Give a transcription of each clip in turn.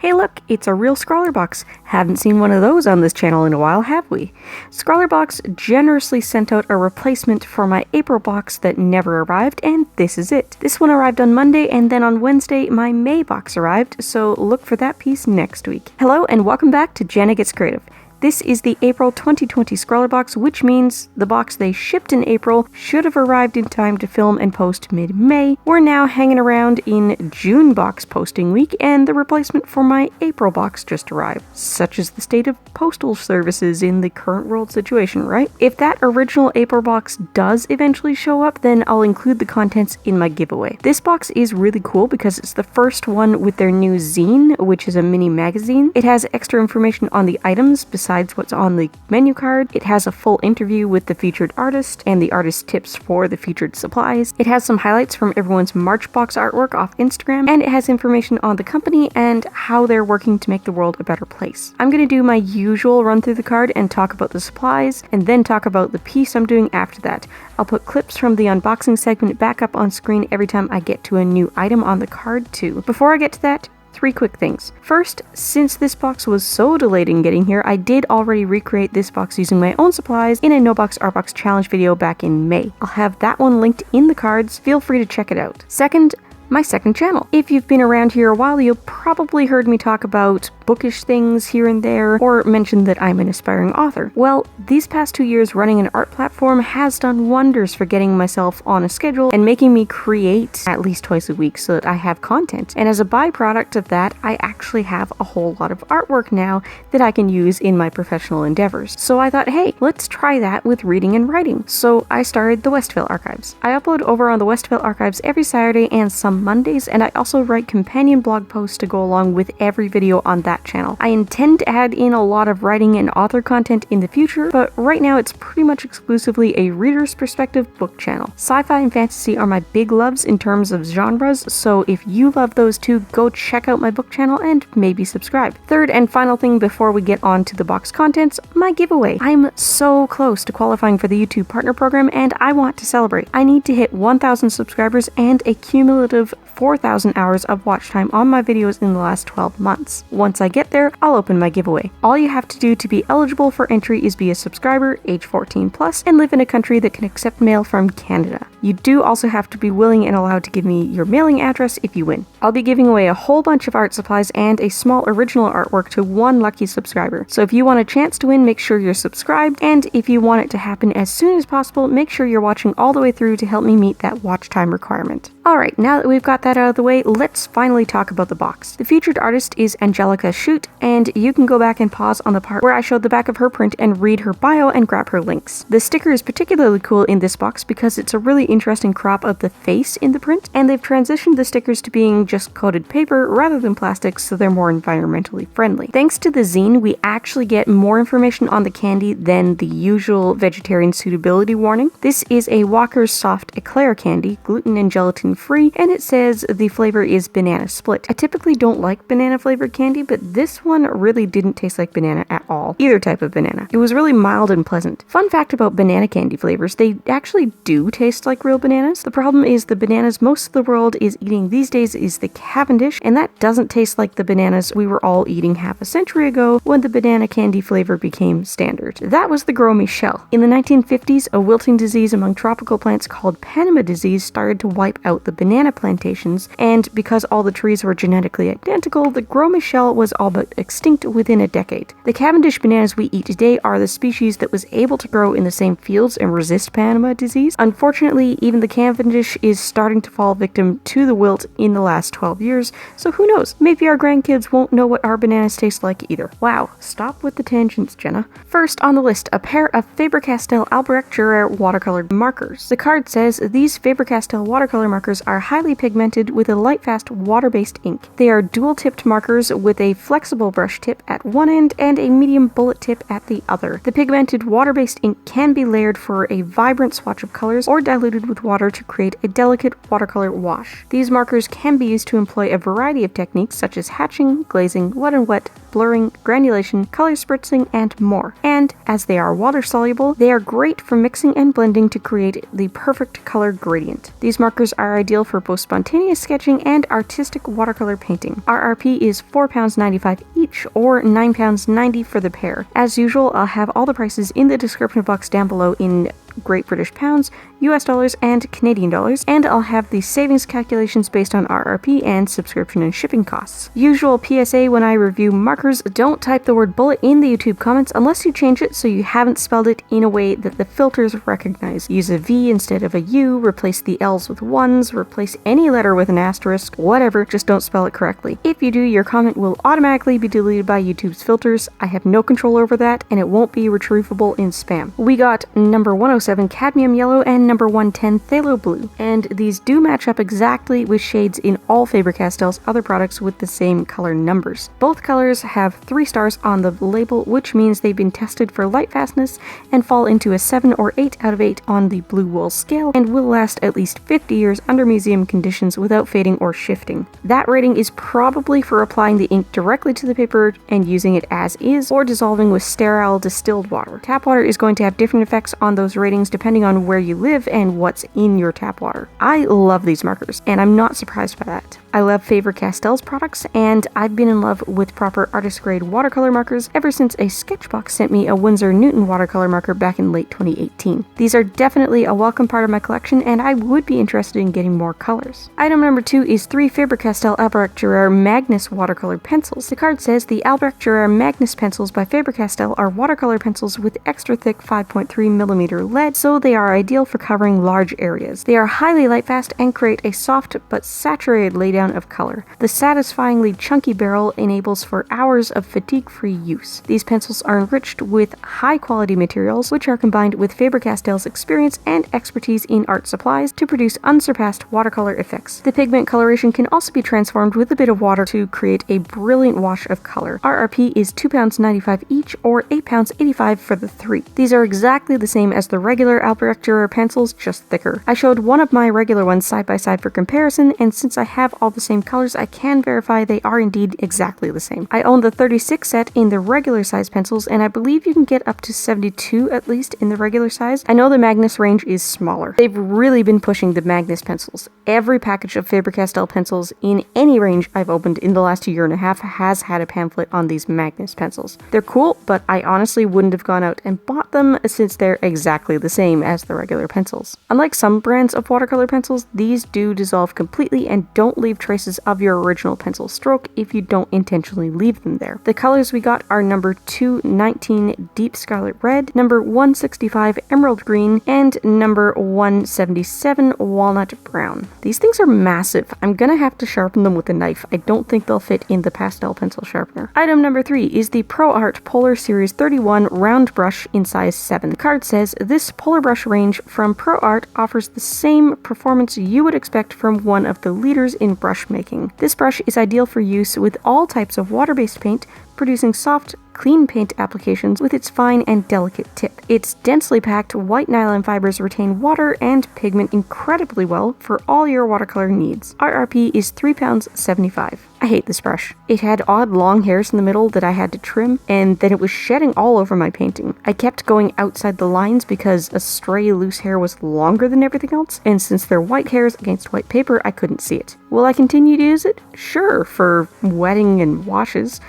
Hey look, it's a real Scrawlrbox. Haven't seen one of those on this channel in a while, have we? Scrawlrbox generously sent out a replacement for my April box that never arrived, and this is it. This one arrived on Monday, and then on Wednesday my May box arrived, so look for that piece next week. Hello and welcome back to Jenna Gets Creative. This is the April 2020 Scrawlrbox, which means the box they shipped in April should have arrived in time to film and post mid-May. We're now hanging around in June box posting week, and the replacement for my April box just arrived. Such is the state of postal services in the current world situation, right? If that original April box does eventually show up, then I'll include the contents in my giveaway. This box is really cool because it's the first one with their new zine, which is a mini magazine. It has extra information on the items besides what's on the menu card. It has a full interview with the featured artist and the artist tips for the featured supplies. It has some highlights from everyone's March box artwork off Instagram, and it has information on the company and how they're working to make the world a better place. I'm going to do my usual run through the card and talk about the supplies, and then talk about the piece I'm doing after that. I'll put clips from the unboxing segment back up on screen every time I get to a new item on the card too. Before I get to that, three quick things. First, since this box was so delayed in getting here, I did already recreate this box using my own supplies in a No Box Art Box challenge video back in May. I'll have that one linked in the cards, feel free to check it out. Second, my second channel. If you've been around here a while, you'll probably heard me talk about bookish things here and there, or mention that I'm an aspiring author. Well, these past 2 years running an art platform has done wonders for getting myself on a schedule and making me create at least twice a week so that I have content. And as a byproduct of that, I actually have a whole lot of artwork now that I can use in my professional endeavors. So I thought, hey, let's try that with reading and writing. So I started the Westvale Archives. I upload over on the Westvale Archives every Saturday and some Mondays, and I also write companion blog posts to go along with every video on that channel. I intend to add in a lot of writing and author content in the future, but right now it's pretty much exclusively a reader's perspective book channel. Sci-fi and fantasy are my big loves in terms of genres, so if you love those two, go check out my book channel and maybe subscribe. Third and final thing before we get on to the box contents, my giveaway. I'm so close to qualifying for the YouTube Partner Program, and I want to celebrate. I need to hit 1,000 subscribers and a cumulative 4,000 hours of watch time on my videos in the last 12 months. Once I get there, I'll open my giveaway. All you have to do to be eligible for entry is be a subscriber, age 14 plus, and live in a country that can accept mail from Canada. You do also have to be willing and allowed to give me your mailing address if you win. I'll be giving away a whole bunch of art supplies and a small original artwork to one lucky subscriber. So if you want a chance to win, make sure you're subscribed, and if you want it to happen as soon as possible, make sure you're watching all the way through to help me meet that watch time requirement. Alright, now that we've got that out of the way, let's finally talk about the box. The featured artist is Angelica Shute, and you can go back and pause on the part where I showed the back of her print and read her bio and grab her links. The sticker is particularly cool in this box because it's a really interesting crop of the face in the print, and they've transitioned the stickers to being just coated paper rather than plastic, so they're more environmentally friendly. Thanks to the zine, we actually get more information on the candy than the usual vegetarian suitability warning. This is a Walker's Soft Eclair candy, gluten and gelatin free, and it says the flavor is banana split. I typically don't like banana flavored candy, but this one really didn't taste like banana at all. Either type of banana. It was really mild and pleasant. Fun fact about banana candy flavors, they actually do taste like real bananas. The problem is the bananas most of the world is eating these days is the Cavendish, and that doesn't taste like the bananas we were all eating half a century ago when the banana candy flavor became standard. That was the Gros Michel. In the 1950s, a wilting disease among tropical plants called Panama disease started to wipe out the banana plantations, and because all the trees were genetically identical, the Gros Michel was all but extinct within a decade. The Cavendish bananas we eat today are the species that was able to grow in the same fields and resist Panama disease. Unfortunately, even the Cavendish is starting to fall victim to the wilt in the last 12 years, so who knows, maybe our grandkids won't know what our bananas taste like either. Wow, stop with the tangents, Jenna. First on the list, a pair of Faber-Castell Albrecht Dürer watercolor markers. The card says these Faber-Castell watercolor markers are highly pigmented with a light-fast water-based ink. They are dual-tipped markers with a flexible brush tip at one end and a medium bullet tip at the other. The pigmented water-based ink can be layered for a vibrant swatch of colors or diluted with water to create a delicate watercolor wash. These markers can be used to employ a variety of techniques such as hatching, glazing, wet and wet, blurring, granulation, color spritzing, and more. And as they are water soluble, they are great for mixing and blending to create the perfect color gradient. These markers are ideal for both spontaneous sketching and artistic watercolor painting. RRP is £4.95 each, or £9.90 for the pair. As usual, I'll have all the prices in the description box down below in Great British Pounds, US dollars, and Canadian dollars, and I'll have the savings calculations based on RRP and subscription and shipping costs. Usual PSA when I review markers: don't type the word bullet in the YouTube comments unless you change it so you haven't spelled it in a way that the filters recognize. Use a V instead of a U, replace the L's with ones, replace any letter with an asterisk, whatever, just don't spell it correctly. If you do, your comment will automatically be deleted by YouTube's filters. I have no control over that, and it won't be retrievable in spam. We got number 107 Cadmium Yellow and number 110 Phthalo Blue, and these do match up exactly with shades in all Faber-Castell's other products with the same color numbers. Both colors have 3 stars on the label, which means they've been tested for light fastness and fall into a 7 or 8 out of 8 on the Blue Wool scale, and will last at least 50 years under museum conditions without fading or shifting. That rating is probably for applying the ink directly to the paper and using it as is, or dissolving with sterile distilled water. Tap water is going to have different effects on those ratings depending on where you live and what's in your tap water. I love these markers, and I'm not surprised by that. I love Faber-Castell's products, and I've been in love with proper artist-grade watercolor markers ever since a Sketchbox sent me a Winsor Newton watercolor marker back in late 2018. These are definitely a welcome part of my collection, and I would be interested in getting more colors. Item number 2 is 3 Faber-Castell Albrecht Dürer Magnus watercolor pencils. The card says the Albrecht Dürer Magnus pencils by Faber-Castell are watercolor pencils with extra thick 5.3mm lead, so they are ideal for covering large areas. They are highly light-fast and create a soft but saturated laydown of color. The satisfyingly chunky barrel enables for hours of fatigue-free use. These pencils are enriched with high-quality materials, which are combined with Faber-Castell's experience and expertise in art supplies to produce unsurpassed watercolor effects. The pigment coloration can also be transformed with a bit of water to create a brilliant wash of color. RRP is £2.95 each, or £8.85 for the 3. These are exactly the same as the regular Albrecht Dürer pencils, just thicker. I showed one of my regular ones side by side for comparison, and since I have all the same colors, I can verify they are indeed exactly the same. I own the 36 set in the regular size pencils, and I believe you can get up to 72 at least in the regular size. I know the Magnus range is smaller. They've really been pushing the Magnus pencils. Every package of Faber-Castell pencils in any range I've opened in the last year and a half has had a pamphlet on these Magnus pencils. They're cool, but I honestly wouldn't have gone out and bought them since they're exactly the same as the regular pencils. Unlike some brands of watercolor pencils, these do dissolve completely and don't leave traces of your original pencil stroke if you don't intentionally leave them there. The colors we got are number 219 Deep Scarlet Red, number 165 Emerald Green, and number 177 Walnut Brown. These things are massive. I'm gonna have to sharpen them with a knife. I don't think they'll fit in the pastel pencil sharpener. Item number 3 is the ProArt Polar Series 31 round brush in size 7. The card says this polar brush range from ProArt offers the same performance you would expect from one of the leaders in brush making. This brush is ideal for use with all types of water-based paint, producing soft, clean paint applications with its fine and delicate tip. Its densely packed white nylon fibers retain water and pigment incredibly well for all your watercolor needs. RRP is £3.75. I hate this brush. It had odd long hairs in the middle that I had to trim, and then it was shedding all over my painting. I kept going outside the lines because a stray loose hair was longer than everything else, and since they're white hairs against white paper, I couldn't see it. Will I continue to use it? Sure, for wetting and washes.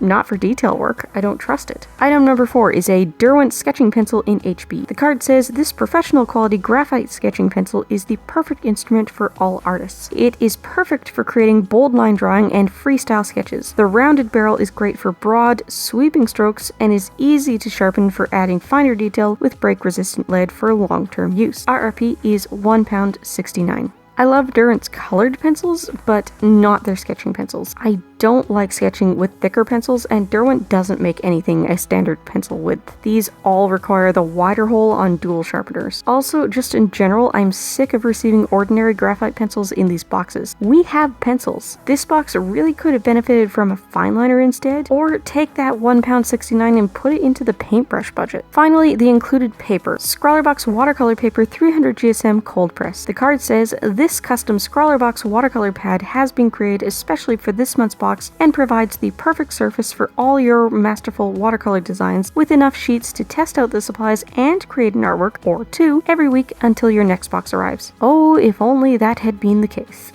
Not for detail work. I don't trust it. Item number 4 is a Derwent sketching pencil in HB. The card says this professional quality graphite sketching pencil is the perfect instrument for all artists. It is perfect for creating bold line drawing and freestyle sketches. The rounded barrel is great for broad, sweeping strokes and is easy to sharpen for adding finer detail with break-resistant lead for long-term use. RRP is £1.69. I love Derwent's colored pencils, but not their sketching pencils. I don't like sketching with thicker pencils, and Derwent doesn't make anything a standard pencil width. These all require the wider hole on dual sharpeners. Also, just in general, I'm sick of receiving ordinary graphite pencils in these boxes. We have pencils. This box really could have benefited from a fine liner instead, or take that £1.69 and put it into the paintbrush budget. Finally, the included paper. Scrawlrbox watercolor paper 300 GSM cold press. The card says, this custom Scrawlrbox watercolor pad has been created especially for this month's box box and provides the perfect surface for all your masterful watercolor designs with enough sheets to test out the supplies and create an artwork or two every week until your next box arrives. Oh, if only that had been the case.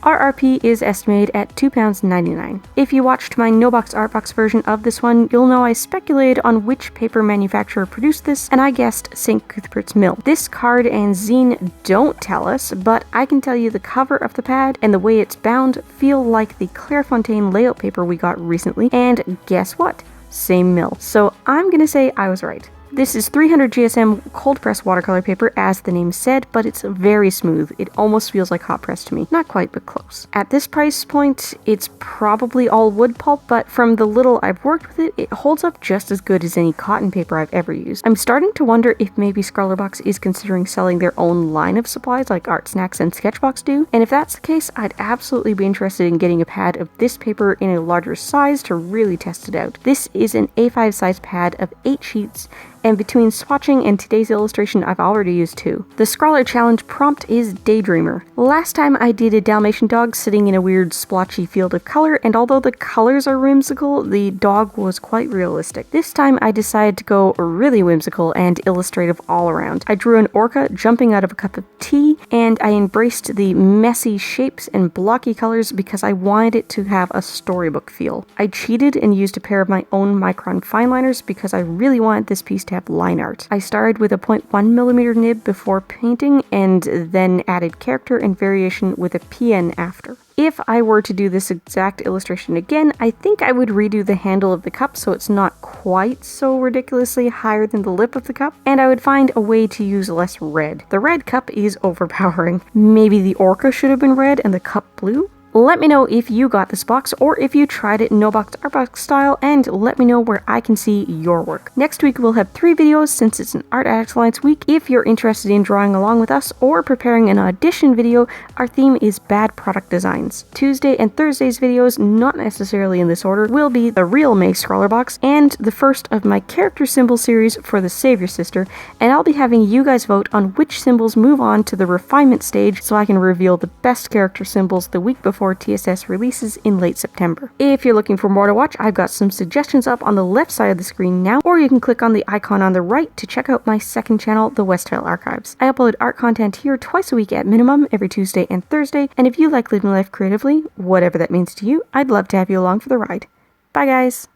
RRP is estimated at £2.99. If you watched my no-box Artbox version of this one, you'll know I speculated on which paper manufacturer produced this, and I guessed St. Cuthbert's Mill. This card and zine don't tell us, but I can tell you the cover of the pad and the way it's bound feel like the Clairefontaine layout paper we got recently, and guess what? Same mill. So I'm gonna say I was right. This is 300 GSM cold press watercolor paper, as the name said, but it's very smooth. It almost feels like hot press to me. Not quite, but close. At this price point, it's probably all wood pulp, but from the little I've worked with it, it holds up just as good as any cotton paper I've ever used. I'm starting to wonder if maybe Scrawlrbox is considering selling their own line of supplies like Art Snacks and Sketchbox do, and if that's the case, I'd absolutely be interested in getting a pad of this paper in a larger size to really test it out. This is an A5 size pad of 8 sheets, and between swatching and today's illustration, I've already used 2. The Scrawler Challenge prompt is Daydreamer. Last time I did a Dalmatian dog sitting in a weird splotchy field of color, and although the colors are whimsical, the dog was quite realistic. This time I decided to go really whimsical and illustrative all around. I drew an orca jumping out of a cup of tea, and I embraced the messy shapes and blocky colors because I wanted it to have a storybook feel. I cheated and used a pair of my own Micron fineliners because I really wanted this piece to have line art. I started with a 0.1mm nib before painting and then added character and variation with a PN after. If I were to do this exact illustration again, I think I would redo the handle of the cup so it's not quite so ridiculously higher than the lip of the cup, and I would find a way to use less red. The red cup is overpowering. Maybe the orca should have been red and the cup blue? Let me know if you got this box or if you tried it no-box Artbox style, and let me know where I can see your work. Next week we'll have 3 videos since it's an Art Addicts Alliance week. If you're interested in drawing along with us or preparing an audition video, our theme is bad product designs. Tuesday and Thursday's videos, not necessarily in this order, will be the real May Scrawlrbox and the first of my character symbol series for the Savior Sister, and I'll be having you guys vote on which symbols move on to the refinement stage so I can reveal the best character symbols the week before TSS releases in late September. If you're looking for more to watch, I've got some suggestions up on the left side of the screen now, or you can click on the icon on the right to check out my second channel, The Westvale Archives. I upload art content here twice a week at minimum, every Tuesday and Thursday, and if you like living life creatively, whatever that means to you, I'd love to have you along for the ride. Bye guys!